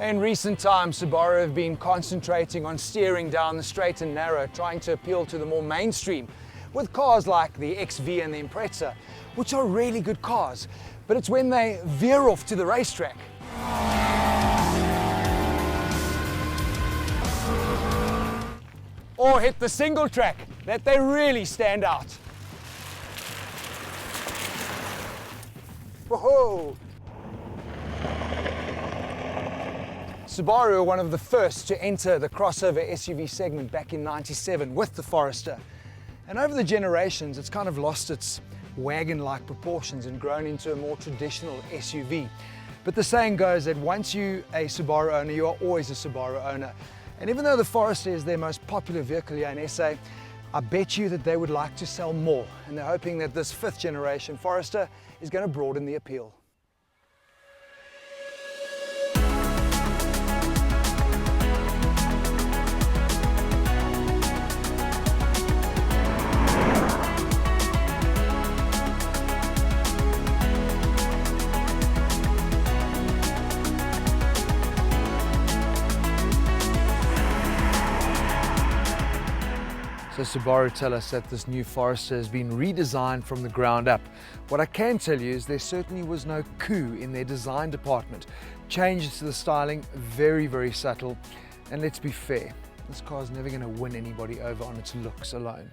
In recent times, Subaru have been concentrating on steering down the straight and narrow, trying to appeal to the more mainstream, with cars like the XV and the Impreza, which are really good cars, but it's when they veer off to the racetrack. Or hit the single track that they really stand out. Whoa! Subaru were one of the first to enter the crossover SUV segment back in '97 with the Forester. And over the generations, it's kind of lost its wagon-like proportions and grown into a more traditional SUV. But the saying goes that once you're a Subaru owner, you are always a Subaru owner. And even though the Forester is their most popular vehicle here in SA, I bet you that they would like to sell more. And they're hoping that this 5th generation Forester is going to broaden the appeal. So Subaru tell us that this new Forester has been redesigned from the ground up. What I can tell you is there certainly was no coup in their design department. Changes to the styling, very, very subtle. And let's be fair, this car is never going to win anybody over on its looks alone.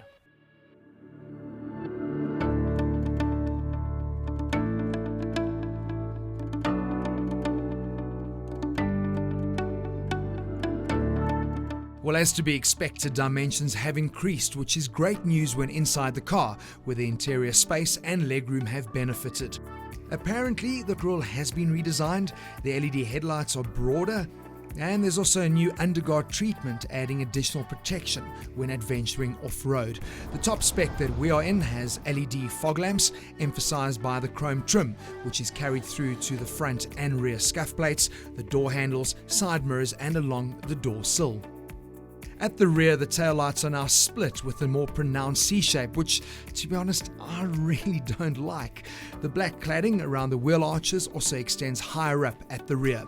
Well, as to be expected, dimensions have increased, which is great news when inside the car, where the interior space and legroom have benefited. Apparently, the grille has been redesigned, the LED headlights are broader, and there's also a new underguard treatment adding additional protection when adventuring off-road. The top spec that we are in has LED fog lamps, emphasized by the chrome trim, which is carried through to the front and rear scuff plates, the door handles, side mirrors, and along the door sill. At the rear, the taillights are now split with a more pronounced C-shape, which, to be honest, I really don't like. The black cladding around the wheel arches also extends higher up at the rear.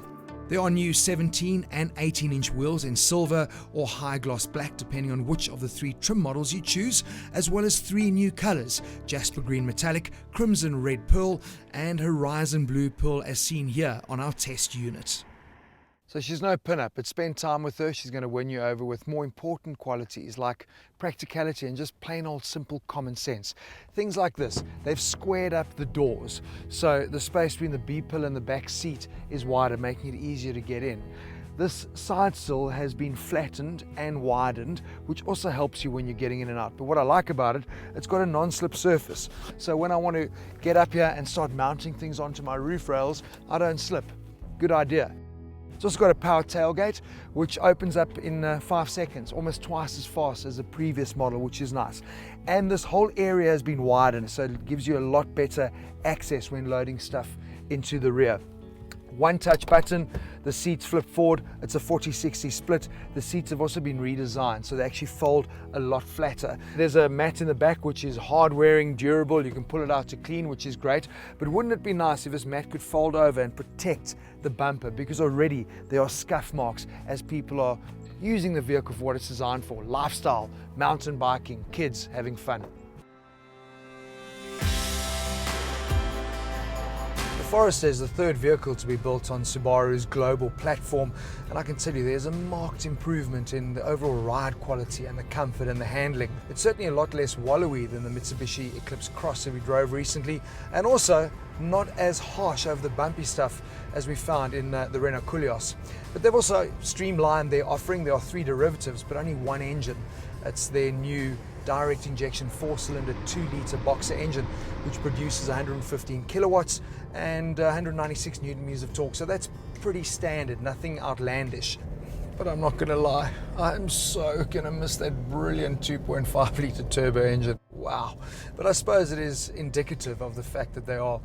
There are new 17 and 18-inch wheels in silver or high gloss black, depending on which of the 3 trim models you choose, as well as 3 new colors: Jasper Green Metallic, Crimson Red Pearl, and Horizon Blue Pearl, as seen here on our test unit. So she's no pin-up, but spend time with her, she's going to win you over with more important qualities like practicality and just plain old simple common sense. Things like this: they've squared up the doors, so the space between the B-pillar and the back seat is wider, making it easier to get in. This side sill has been flattened and widened, which also helps you when you're getting in and out. But what I like about it, it's got a non-slip surface. So when I want to get up here and start mounting things onto my roof rails, I don't slip. Good idea. It's also got a power tailgate, which opens up in 5 seconds, almost twice as fast as the previous model, which is nice. And this whole area has been widened, so it gives you a lot better access when loading stuff into the rear. One touch button, the seats flip forward, it's a 40-60 split. The seats have also been redesigned, so they actually fold a lot flatter. There's a mat in the back which is hard wearing, durable, you can pull it out to clean, which is great. But wouldn't it be nice if this mat could fold over and protect the bumper, because already there are scuff marks as people are using the vehicle for what it's designed for: lifestyle, mountain biking, kids having fun. The Forester is the 3rd vehicle to be built on Subaru's global platform, and I can tell you there's a marked improvement in the overall ride quality and the comfort and the handling. It's certainly a lot less wallowy than the Mitsubishi Eclipse Cross that we drove recently, and also not as harsh over the bumpy stuff as we found in the Renault Koleos. But they've also streamlined their offering. There are 3 derivatives, but only 1 engine. It's their new direct injection 4-cylinder 2-litre boxer engine, which produces 115 kilowatts and 196 newton meters of torque. So that's pretty standard, nothing outlandish. But I'm not gonna lie, I'm so gonna miss that brilliant 2.5 litre turbo engine. Wow. But I suppose it is indicative of the fact that they are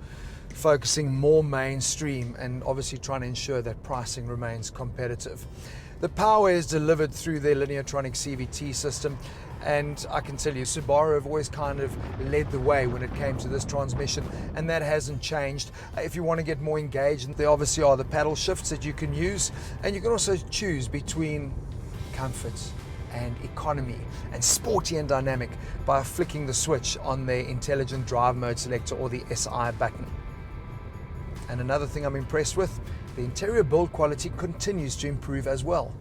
focusing more mainstream and obviously trying to ensure that pricing remains competitive. The power is delivered through their Lineartronic CVT system, And I can tell you, Subaru have always kind of led the way when it came to this transmission, and that hasn't changed. If you want to get more engaged, there obviously are the paddle shifts that you can use, and you can also choose between comfort and economy and sporty and dynamic by flicking the switch on the intelligent drive mode selector or the SI button. And another thing I'm impressed with, the interior build quality continues to improve as well.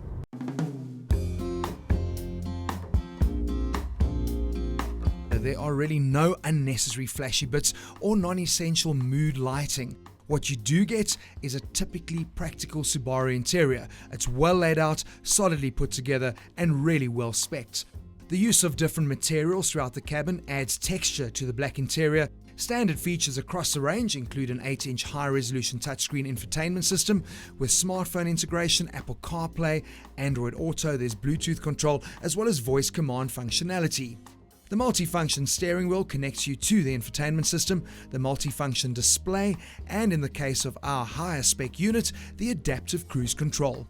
There are really no unnecessary flashy bits or non-essential mood lighting. What you do get is a typically practical Subaru interior. It's well laid out, solidly put together, and really well specced. The use of different materials throughout the cabin adds texture to the black interior. Standard features across the range include an 8-inch high-resolution touchscreen infotainment system with smartphone integration, Apple CarPlay, Android Auto, there's Bluetooth control, as well as voice command functionality. The multifunction steering wheel connects you to the infotainment system, the multifunction display, and in the case of our higher spec unit, the adaptive cruise control.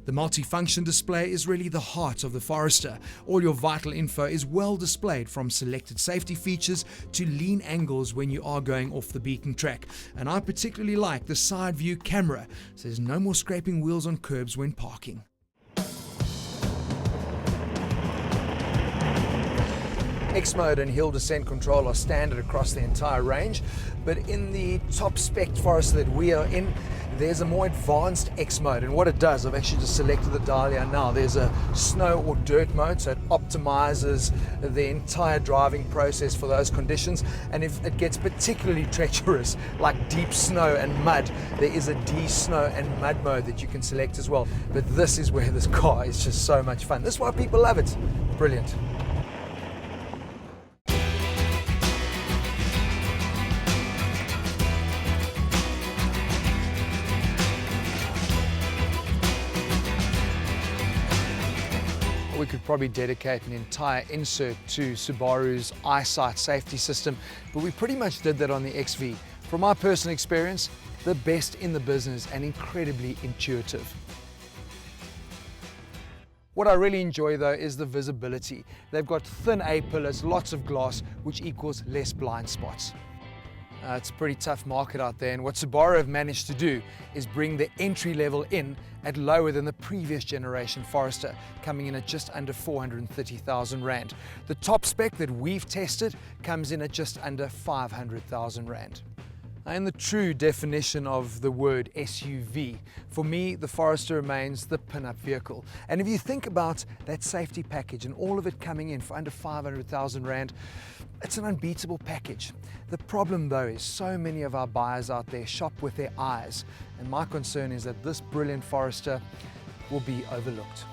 The multifunction display is really the heart of the Forester. All your vital info is well displayed, from selected safety features to lean angles when you are going off the beaten track. And I particularly like the side view camera, so there's no more scraping wheels on curbs when parking. X-Mode and hill descent control are standard across the entire range, but in the top spec Forester that we are in, there's a more advanced X-Mode, and what it does, I've actually just selected the dial here now, there's a snow or dirt mode, so it optimizes the entire driving process for those conditions, and if it gets particularly treacherous, like deep snow and mud, there is a de-snow and mud mode that you can select as well. But this is where this car is just so much fun. This is why people love it. Brilliant. We could probably dedicate an entire insert to Subaru's Eyesight safety system, but we pretty much did that on the XV. From my personal experience, the best in the business and incredibly intuitive. What I really enjoy though is the visibility. They've got thin A-pillars, lots of glass, which equals less blind spots. It's a pretty tough market out there, and what Subaru have managed to do is bring the entry level in at lower than the previous generation Forester, coming in at just under 430,000 Rand. The top spec that we've tested comes in at just under 500,000 Rand. In the true definition of the word SUV, for me, the Forester remains the pin-up vehicle. And if you think about that safety package and all of it coming in for under 500,000 Rand, it's an unbeatable package. The problem though is so many of our buyers out there shop with their eyes, and my concern is that this brilliant Forester will be overlooked.